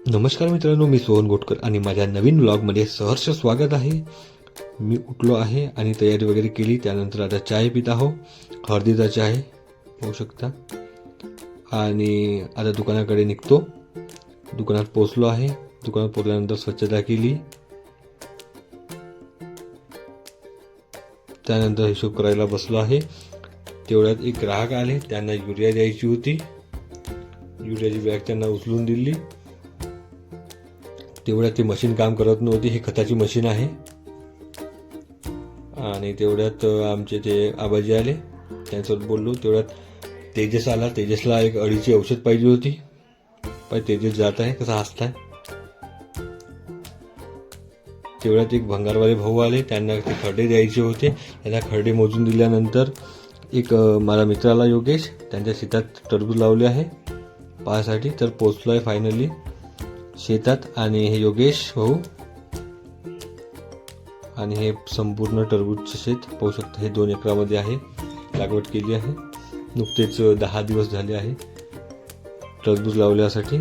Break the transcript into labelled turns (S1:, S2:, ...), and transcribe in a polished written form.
S1: नमस्कार मित्रांनो, मी सोहन गोटकर आणि माझ्या नवीन व्लॉगमध्ये सहर्ष स्वागत आहे. मी उठलो आहे आणि तयारी वगैरे केली. त्यानंतर आता चाय पित आहो, हळदीचा चाय पाहू शकता. आणि आता दुकानाकडे निघतो. दुकानात पोचलो आहे. दुकानात पोचल्यानंतर स्वच्छता केली. त्यानंतर हिशोब करायला बसलो आहे. तेवढ्यात एक ग्राहक आले, त्यांना युरिया द्यायची होती. युरियाची बॅग त्यांना उचलून दिली. तेवढ्यात ते मशीन काम करत नव्हती. ही खताची मशीन आहे. आणि तेवढ्यात आमचे ते आबाजी आले, त्यांच्यासोबत बोललो. तेवढ्यात तेजस आला. तेजसला एक अळीची औषध पाहिजे होती. पण तेजस जात आहे, कसा हसताय. तेवढ्यात एक भंगारवाले भाऊ आले, त्यांना ते खर्डे द्यायचे होते. त्यांना खर्डे मोजून दिल्यानंतर एक माझा मित्राला योगेश, त्यांच्या शेतात टरबूज लावले आहे पाहासाठी. तर पोचलो आहे फायनली शेतात. आणि हे योगेश भाऊ आणि हे संपूर्ण टरबूजचे शेत पाहू शकता. हे 2 एकरामध्ये आहे, लागवड केली आहे. नुकतेच 10 दिवस झाले आहे टरबूज लावल्यासाठी.